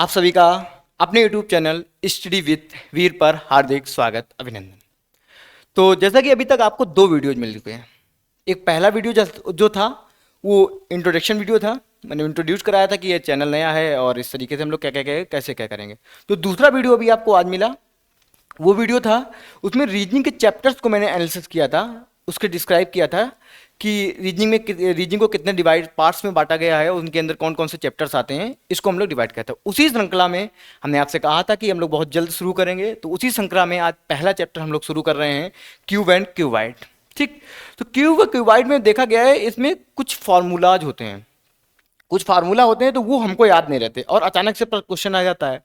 आप सभी का अपने YouTube चैनल स्टडी विद वीर पर हार्दिक स्वागत अभिनंदन। तो जैसा कि अभी तक आपको दो वीडियोज मिल चुके हैं। एक पहला वीडियो जो था वो इंट्रोडक्शन वीडियो था। मैंने इंट्रोड्यूस कराया था कि ये चैनल नया है और इस तरीके से हम लोग कैसे क्या करेंगे। तो दूसरा वीडियो अभी आपको आज मिला, वो वीडियो था, उसमें रीजनिंग के चैप्टर्स को मैंने एनालिसिस किया था, उसके डिस्क्राइब किया था कि रीजनिंग को कितने डिवाइड पार्ट्स में बांटा गया है, उनके अंदर कौन कौन से चैप्टर्स आते हैं, इसको हम लोग डिवाइड किया था। उसी श्रृंखला में हमने आपसे कहा था कि हम लोग बहुत जल्द शुरू करेंगे, तो उसी श्रृंखला में आज पहला चैप्टर हम लोग शुरू कर रहे हैं, क्यूब एंड क्यूबाइड। ठीक, तो क्यूब और क्यूबाइड में देखा गया है इसमें कुछ फार्मूलाज होते हैं, कुछ फार्मूला होते हैं, तो वो हमको याद नहीं रहते और अचानक से क्वेश्चन आ जाता है,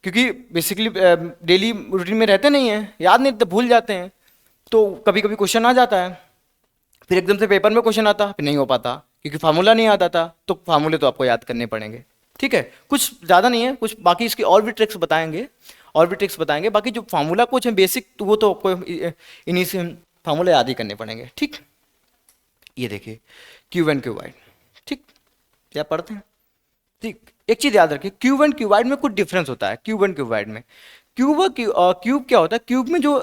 क्योंकि बेसिकली डेली रूटीन में रहते नहीं हैं, याद नहीं रहते, भूल जाते हैं। तो कभी कभी क्वेश्चन आ जाता है, फिर एकदम से पेपर में क्वेश्चन आता, फिर नहीं हो पाता क्योंकि फार्मूला नहीं आता था। तो फार्मूले तो आपको याद करने पड़ेंगे। ठीक है, कुछ ज़्यादा नहीं है, कुछ बाकी इसकी और भी ट्रिक्स बताएंगे, और भी ट्रिक्स बताएंगे। बाकी जो फार्मूला कुछ है बेसिक, तो वो तो आपको इन्हीं से फार्मूले याद ही करने पड़ेंगे। ठीक, ये देखिए क्यूब एंड क्यूबाइड। ठीक, क्या पढ़ते हैं। ठीक, एक चीज याद रखिए, क्यूब एंड क्यूबाइड में कुछ डिफरेंस होता है। क्यूब एंड क्यूबाइड में क्यूब क्या होता है, क्यूब में जो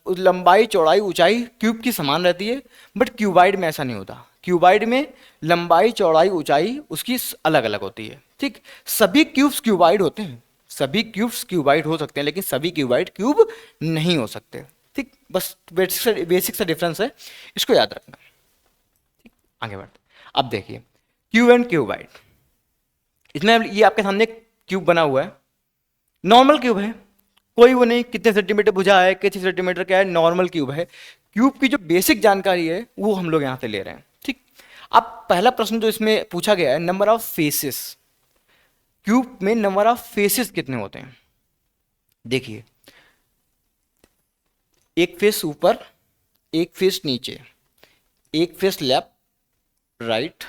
लंबाई चौड़ाई ऊंचाई क्यूब की समान रहती है, बट क्यूबाइड में ऐसा नहीं होता। क्यूबाइड में लंबाई चौड़ाई ऊंचाई उसकी अलग अलग होती है। ठीक, सभी क्यूब्स क्यूबाइड होते हैं, सभी क्यूब्स क्यूबाइड हो सकते हैं, लेकिन सभी क्यूबाइड क्यूब नहीं हो सकते। ठीक, बस बेसिक सा डिफरेंस है, इसको याद रखना। ठीक, आगे बढ़ते। अब देखिए क्यूब एंड क्यूबाइड, इसमें ये आपके सामने क्यूब बना हुआ है, नॉर्मल क्यूब है, कोई वो नहीं कितने सेंटीमीटर भुजा है, कितने सेंटीमीटर क्या है, नॉर्मल क्यूब है। क्यूब की जो बेसिक जानकारी है वो हम लोग यहां से ले रहे हैं। ठीक, अब पहला प्रश्न जो इसमें पूछा गया है, नंबर ऑफ फेसेस, क्यूब में नंबर ऑफ फेसेस कितने होते हैं। देखिए, एक फेस ऊपर, एक फेस नीचे, एक फेस लेफ्ट राइट,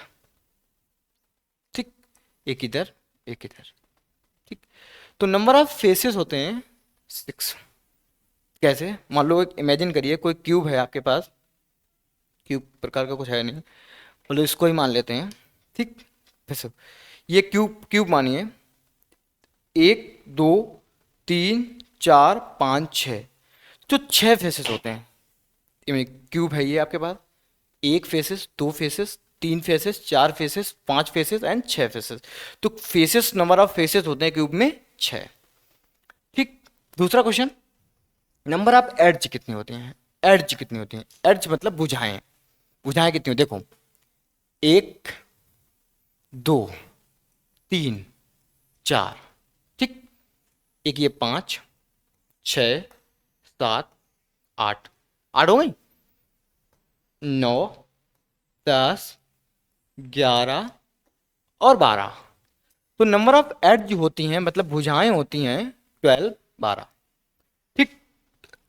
ठीक, एक इधर एक इधर। ठीक, तो नंबर ऑफ फेसेस होते हैं 6। कैसे, मान लो एक इमेजिन करिए कोई क्यूब है आपके पास, क्यूब प्रकार का कुछ है नहीं, बोलो इसको ही मान लेते हैं। ठीक, फिर ये क्यूब क्यूब मानिए, 1 2 3 4 5 6, तो 6 फेसेस होते हैं। क्यूब है ये आपके पास, 1 faces, 2 faces, 3 faces, 4 faces, 5 faces and 6 faces. तो फेसेस, नंबर ऑफ फेसेस होते हैं क्यूब में 6। ठीक, दूसरा क्वेश्चन, नंबर ऑफ एड्ज कितनी होती हैं। एड्ज कितनी होती हैं, एड्ज मतलब भुजाएं, भुजाएं कितनी होती हैं, देखो 1 2 3 4, ठीक, एक ये 5 6 7 8, 8 हो गई, 9 10 11 और 12। तो नंबर ऑफ एड्ज जो होती हैं मतलब भुजाएं होती हैं 12 12। ठीक,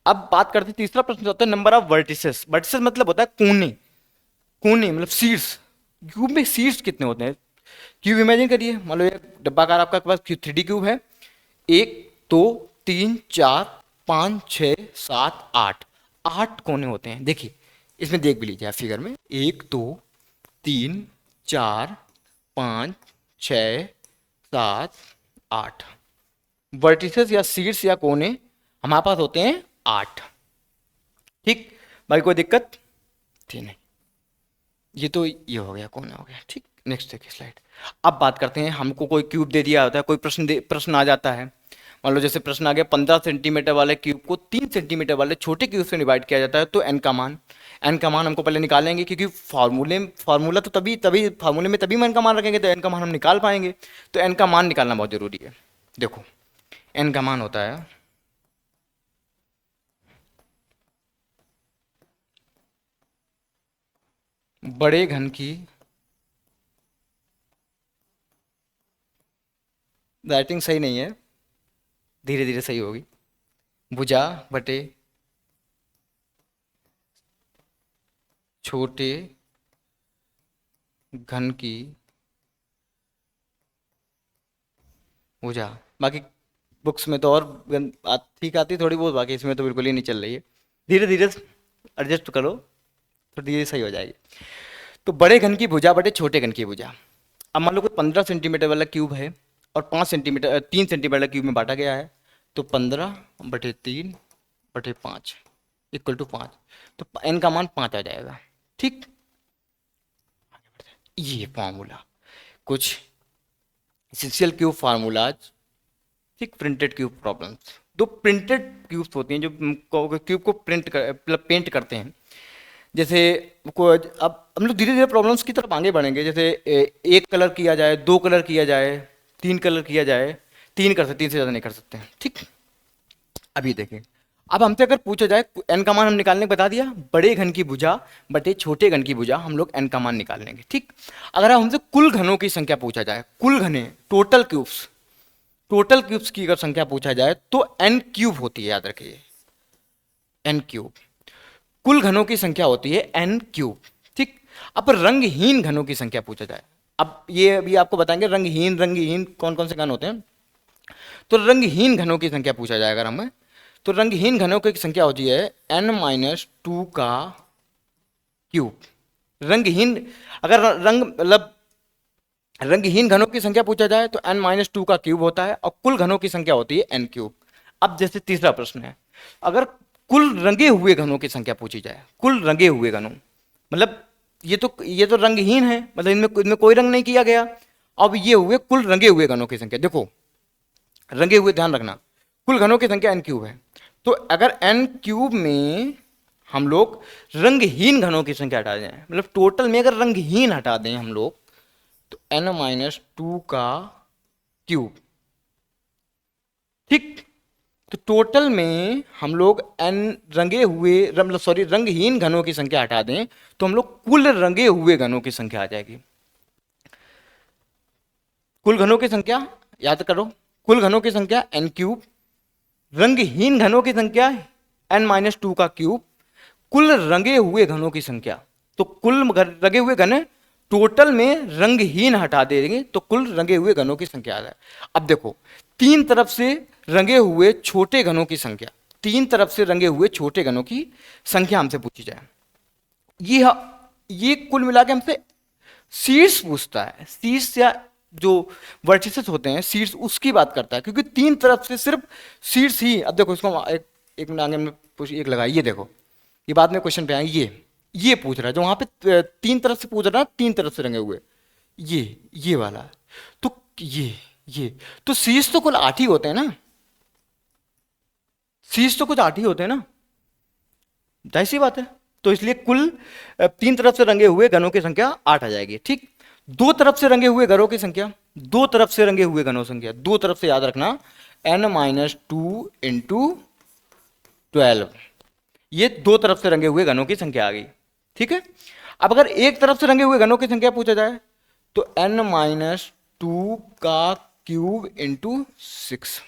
अब बात करते हैं, तीसरा प्रश्न होता है नंबर ऑफ वर्टिसेस। वर्टिसेस मतलब होता है कोने, कोने मतलब शीर्ष। क्यूब में शीर्ष कितने होते हैं। क्यूब इमेजिन करिए, मान लो एक डब्बाकार आपका पास 3D क्यूब है, 1 2 3 4 5 6 7 8, 8 कोने होते हैं। देखिए इसमें देख भी लीजिए आप फिगर में, 1 2 3 4 5 6 7 8 वर्टिसेस या शीर्ष या कोने हमारे पास होते हैं 8। ठीक, भाई कोई दिक्कत थी नहीं, ये तो ये हो गया, कोना हो गया। ठीक, नेक्स्ट देखिए स्लाइड। अब बात करते हैं, हमको कोई क्यूब दे दिया होता है, कोई प्रश्न आ जाता है, मान लो जैसे प्रश्न आ गया 15 सेंटीमीटर वाले क्यूब को 3 सेंटीमीटर वाले छोटे क्यूब से डिवाइड किया जाता है, तो एन का मान, एन का मान हमको पहले निकालेंगे, क्योंकि फार्मूला तो तभी फार्मूले में तभी हम एन का मान रखेंगे तो एन का मान हम निकाल पाएंगे। तो एन का मान निकालना बहुत जरूरी है। देखो एन का मान होता है बड़े घन की, राइटिंग सही नहीं है, धीरे धीरे सही होगी, भुजा बटे छोटे घन की भुजा। बाकी बुक्स में तो और ठीक आती थोड़ी बहुत, बाकी इसमें तो बिल्कुल ही नहीं चल रही है, धीरे धीरे एडजस्ट करो तो धीरे सही हो जाएगी। तो बड़े घन की भुजा बटे छोटे घन की भुजा। अब मान लो कोई 15 सेंटीमीटर वाला क्यूब है और 5 सेंटीमीटर 3 सेंटीमीटर क्यूब में बांटा गया है, तो 15/3/5 इक्वल टू 5। तो n का मान 5 आ जाएगा। ठीक, ये फॉर्मूला, कुछ एसेंशियल क्यूब फार्मूलाज, ठीक, प्रिंटेड क्यूब प्रॉब्लम्स। दो प्रिंटेड क्यूब्स होती हैं जो क्यूब को प्रिंट कर मतलब पेंट करते हैं। जैसे अब हम लोग धीरे धीरे प्रॉब्लम्स की तरफ आगे बढ़ेंगे। जैसे एक कलर किया जाए, 2 कलर किया जाए, 3 कलर किया जाए, 3 कर सकते, 3 से ज़्यादा नहीं कर सकते हैं। ठीक, अभी देखें, अब हमसे अगर पूछा जाए, n का मान हम निकालने को बता दिया, बड़े घन की भुजा बटे छोटे घन की भुजा, हम लोग n का मान निकाल लेंगे। ठीक, अगर हमसे कुल घनों की संख्या पूछा जाए, कुल घने, टोटल क्यूब्स की अगर संख्या पूछा जाए तो n क्यूब होती है, याद रखिए, n क्यूब। कुल घनों की संख्या होती है n क्यूब। ठीक, अब रंगहीन घनों की संख्या पूछा जाए, अब ये अभी आपको बताएंगे रंगहीन कौन कौन से घन होते हैं। तो रंगहीन घनों की संख्या पूछा जाए अगर हमें, तो रंगहीन घनों की संख्या होती है n-2 का क्यूब। रंगहीन, अगर रंग मतलब रंगहीन घनों की संख्या पूछा जाए तो n-2 का क्यूब होता है, और कुल घनों की संख्या होती है n क्यूब। अब जैसे तीसरा प्रश्न है, अगर कुल रंगे हुए घनों की संख्या पूछी जाए, कुल रंगे हुए घनों, मतलब ये तो रंगहीन है, मतलब इनमें कोई रंग नहीं किया गया। अब ये हुए कुल रंगे हुए घनों की संख्या। देखो, रंगे हुए, ध्यान रखना, कुल घनों की संख्या n क्यूब है, तो अगर n क्यूब में हम लोग रंगहीन घनों की संख्या हटा दें, मतलब टोटल में अगर रंगहीन हटा दें हम लोग, तो n-2 का क्यूब। ठीक, तो टोटल में हम लोग रंगहीन घनों की संख्या हटा दें तो हम लोग कुल रंगे हुए घनों की संख्या आ जाएगी। कुल घनों की संख्या याद करो, कुल घनों की संख्या n क्यूब, रंगहीन घनों की संख्या n-2 का क्यूब, कुल रंगे हुए घनों की संख्या। तो कुल रंगे हुए घन, टोटल में रंगहीन हटा देंगे तो कुल रंगे हुए घनों की संख्या आ जाए। अब देखो, तीन तरफ से रंगे हुए छोटे घनों की संख्या, तीन तरफ से रंगे हुए छोटे घनों की संख्या हमसे पूछी जाए, ये कुल मिला के हमसे शीर्ष पूछता है। शीर्ष या जो वर्टिसेस होते हैं शीर्ष, उसकी बात करता है, क्योंकि तीन तरफ से सिर्फ शीर्ष ही। अब देखो इसको एक मिनट आगे में एक लगाइए, ये देखो, ये बाद में क्वेश्चन पे आएंगे। ये पूछ रहा है जो वहां पे तीन तरफ से पूछ रहा है, तीन तरफ से रंगे हुए, ये वाला। तो ये तो शीर्ष तो कुल 8 ही होते हैं ना, शीर्ष तो कुछ 8 ही होते हैं ना, जाहिर सी बात है। तो इसलिए कुल तीन तरफ से रंगे हुए घनों की संख्या 8 आ जाएगी। ठीक, दो तरफ से रंगे हुए घनों की संख्या, दो तरफ से रंगे हुए घनों की संख्या, दो तरफ से याद रखना n-2 इंटू 12, ये दो तरफ से रंगे हुए घनों की संख्या आ गई। ठीक है, अब अगर एक तरफ से रंगे हुए घनों की संख्या पूछा जाए तो n-2 का क्यूब इंटू 6।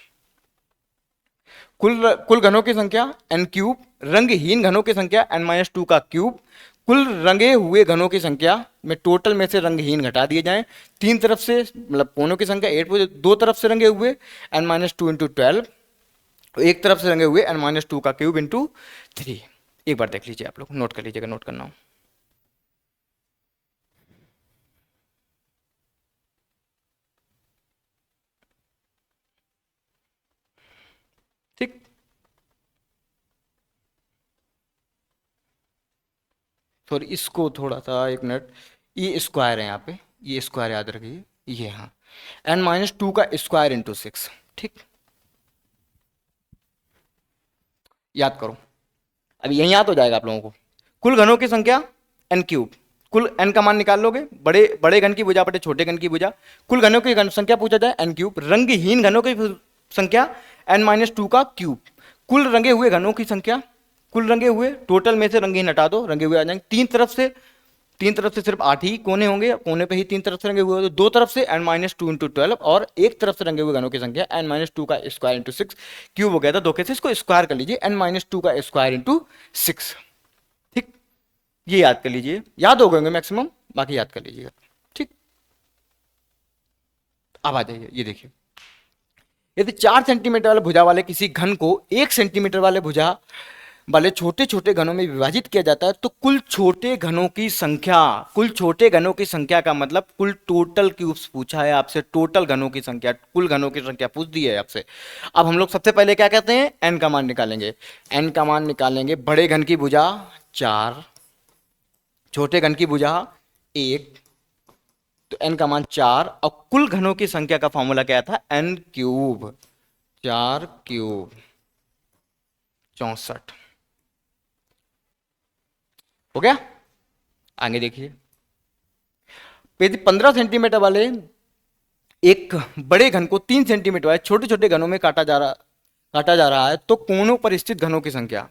कुल घनों की संख्या n क्यूब, रंगहीन घनों की संख्या n-2 का क्यूब, कुल रंगे हुए घनों की संख्या में टोटल में से रंगहीन घटा दिए जाएं, तीन तरफ से मतलब कोनों की संख्या 8, दो तरफ से रंगे हुए n-2 इंटू 12, एक तरफ से रंगे हुए n-2 का क्यूब इंटू 3। एक बार देख लीजिए, आप लोग नोट कर लीजिएगा, नोट करना हो। ठीक, सॉरी, इसको थोड़ा सा एक मिनट, ये स्क्वायर है यहाँ पे, ये स्क्वायर याद रखिए, ये हाँ n-2 का स्क्वायर इंटू 6। ठीक, याद करो, अब यही याद हो जाएगा आप लोगों को। कुल घनों की संख्या n क्यूब, कुल n का मान निकाल लोगे, बड़े घन की भुजा बटे छोटे घन की भुजा, कुल घनों की संख्या पूछा जाए n क्यूब, रंगहीन घनों की संख्या n-2 का क्यूब, कुल रंगे हुए घनों की संख्या, कुल रंगे हुए, टोटल में से रंगहीन हटा दो, रंगे हुए आ जाएंगे। तीन तरफ से सिर्फ 8 ही कोने होंगे, कोने पे ही तीन तरफ से रंगे हुए, तो दो तरफ से n-2 इंटू 12, और एक तरफ से रंगे हुए घनों की संख्या n-2 का स्क्वायर इंटू 6 क्यूब हो गया था। दो कैसे इसको स्क्वायर कर लीजिए, n-2 का स्क्वायर इंटू 6। ठीक, ये याद कर लीजिए, याद हो गए मैक्सिमम, बाकी याद कर लीजिएगा। ठीक, अब आ जाइए, ये देखिए, यदि 4 सेंटीमीटर वाले भुजा वाले किसी घन को 1 सेंटीमीटर वाले भुजा वाले छोटे छोटे घनों में विभाजित किया जाता है तो कुल छोटे घनों की संख्या, कुल छोटे घनों की संख्या का मतलब कुल टोटल क्यूब्स पूछा है आपसे, टोटल घनों की संख्या, कुल घनों की संख्या पूछ दी है आपसे। अब हम लोग सबसे पहले क्या कहते हैं, एन का मान निकालेंगे। एन का मान निकालेंगे, बड़े घन की भुजा 4, छोटे घन की भुजा 1, तो एन का मान 4, और कुल घनों की संख्या का फॉर्मूला क्या था, एन क्यूब, 4 क्यूब 64। हो गया। आगे देखिए, यदि 15 सेंटीमीटर वाले एक बड़े घन को 3 सेंटीमीटर वाले छोटे छोटे घनों में काटा जा रहा है तो कोनों पर स्थित घनों की संख्या।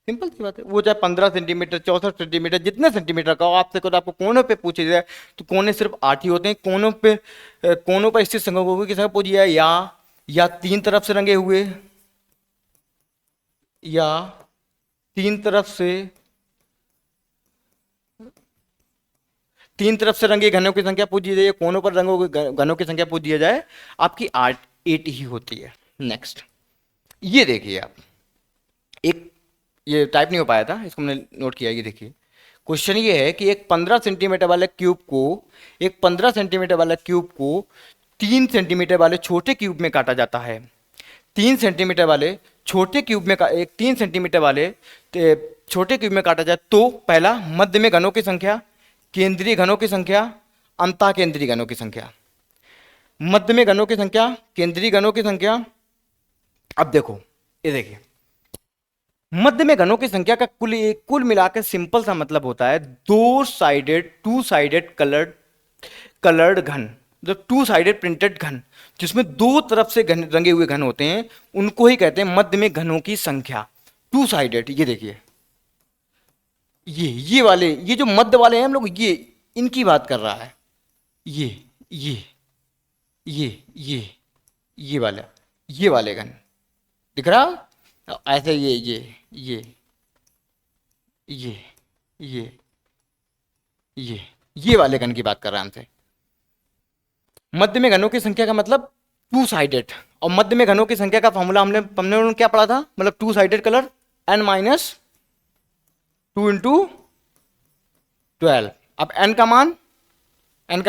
सिंपल सी बात है, वो चाहे 15 सेंटीमीटर, 64 सेंटीमीटर, जितने सेंटीमीटर का हो, आपसे खुद आपको कोनों पे पूछे जाए तो कोने सिर्फ 8 ही होते हैं। कोनों पर स्थित संख्या की संख्या पूछी जाए, या 3 तरफ से रंगे हुए, या 3 तरफ से, 3 तरफ से रंगे घनों की संख्या पूछ दी जाए, कोनों पर रंगों घनों की संख्या पूछ दिया जाए, आपकी 8 ही होती है। नेक्स्ट, ये देखिए आप, एक ये टाइप नहीं हो पाया था, इसको हमने नोट किया। ये देखिए, क्वेश्चन ये है कि एक 15 सेंटीमीटर वाले क्यूब को, एक 15 सेंटीमीटर वाले क्यूब को 3 सेंटीमीटर वाले छोटे क्यूब में काटा जाता है। 3 सेंटीमीटर वाले छोटे क्यूब में एक 3 सेंटीमीटर वाले छोटे क्यूब में काटा जाए तो पहला, मध्य में घनों की संख्या, केंद्रीय घनों की संख्या, अंतः केंद्रीय घनों की संख्या। मध्य में घनों की संख्या, केंद्रीय घनों की संख्या। अब देखो, ये देखिए, मध्य में घनों की संख्या का कुल मिलाकर सिंपल सा मतलब होता है टू साइडेड कलर्ड घन, जो टू साइडेड प्रिंटेड घन, जिसमें दो तरफ से रंगे हुए घन होते हैं, उनको ही कहते हैं मध्य में घनों की संख्या, टू साइडेड। ये देखिए, ये वाले, ये जो मध्य वाले हैं हम लोग, ये इनकी बात कर रहा है। ये ये ये ये ये वाला, ये वाले घन दिख रहा ऐसे, ये ये ये ये वाले घन की बात कर रहा है हमसे। मध्य में घनों की संख्या का मतलब टू साइडेड, और मध्य में घनों की संख्या का फॉर्मूला हमने क्या पढ़ा था, मतलब टू साइडेड कलर, n-2 × 12। अब n का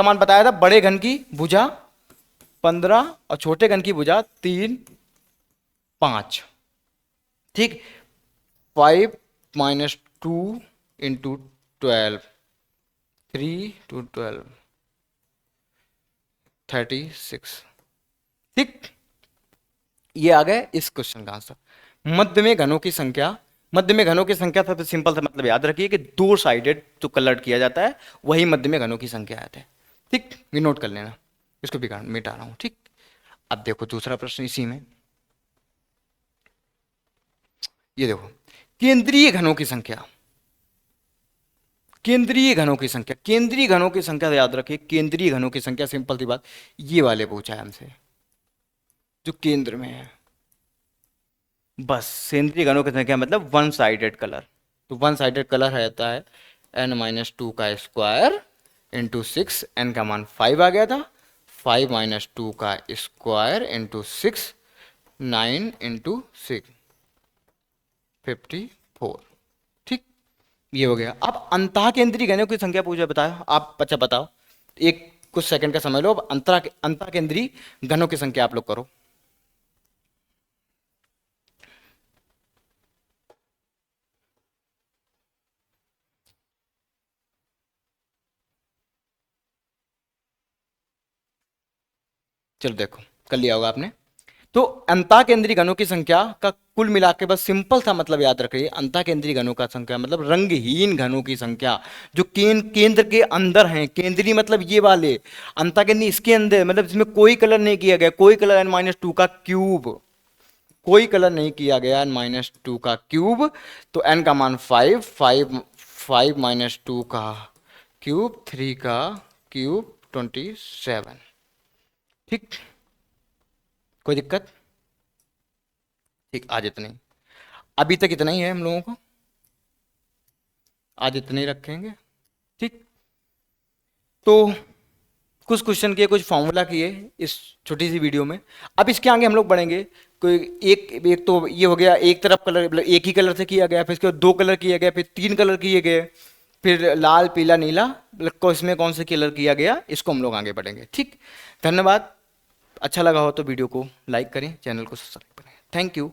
मान बताया था, बड़े घन की भुजा 15 और छोटे घन की भुजा 3, 5, ठीक। 5 - 2 × 12, 3 × 12, 36, ठीक। ये आ गए इस क्वेश्चन का आंसर। मध्य में घनों की संख्या, मध्य में घनों की संख्या सबसे सिंपल सा मतलब याद रखिए कि दो साइडेड जो कलर्ड किया जाता है वही मध्य में घनों की संख्या आते हैं, ठीक। ये नोट कर लेना, इसको भी मिटा रहा हूं, ठीक। अब देखो दूसरा प्रश्न इसी में, ये देखो, केंद्रीय घनों की संख्या, केंद्रीय घनों की संख्या, केंद्रीय घनों की संख्या याद रखिए, केंद्रीय घनों की संख्या सिंपल सी बात, ये वाले पूछा है हमसे, जो केंद्र में है। बस, केंद्रीय घनों की संख्या मतलब वन साइडेड कलर, तो वन साइडेड कलर रहता है n-2 का स्क्वायर इंटू 6, n का मान 5 आ गया था, 5 - 2 का स्क्वायर इंटू 6, 9 × 6, 54, ठीक। ये हो गया। अब अंतः केंद्रीय घनों की संख्या पूछा, बताओ आप, अच्छा बताओ, एक कुछ सेकंड का समय लो, अब अंतः केंद्रीय घनों की संख्या आप लोग करो। चलो देखो, कर लिया होगा आपने। तो अंतः केंद्रीय घनों की संख्या का कुल मिला के बस सिंपल सा मतलब याद रखिए, अंतः केंद्रीय घनों का संख्या मतलब रंगहीन घनों की संख्या, जो केंद्र के अंदर हैं। केंद्रीय मतलब ये वाले, अंतः केंद्रीय इसके अंदर मतलब इसमें कोई कलर नहीं किया गया, कोई कलर n-2 का क्यूब, कोई कलर नहीं किया गया, n-2 का क्यूब। तो n का मान 5, 5 - 2 का क्यूब, 3 का क्यूब 27, ठीक। कोई दिक्कत, ठीक। आज इतना ही, अभी तक इतना ही है हम लोगों को, आज इतने ही रखेंगे, ठीक। तो कुछ क्वेश्चन किए, कुछ फॉर्मूला किए इस छोटी सी वीडियो में। अब इसके आगे हम लोग बढ़ेंगे। कोई एक एक तो ये हो गया, एक तरफ कलर मतलब एक ही कलर से किया गया, फिर इसके बाद 2 कलर किए गए, फिर 3 कलर किए गए, फिर लाल पीला नीला, मतलब इसमें कौन से कलर किया गया, इसको हम लोग आगे बढ़ेंगे। ठीक, धन्यवाद। अच्छा लगा हो तो वीडियो को लाइक करें, चैनल को सब्सक्राइब करें। Thank you.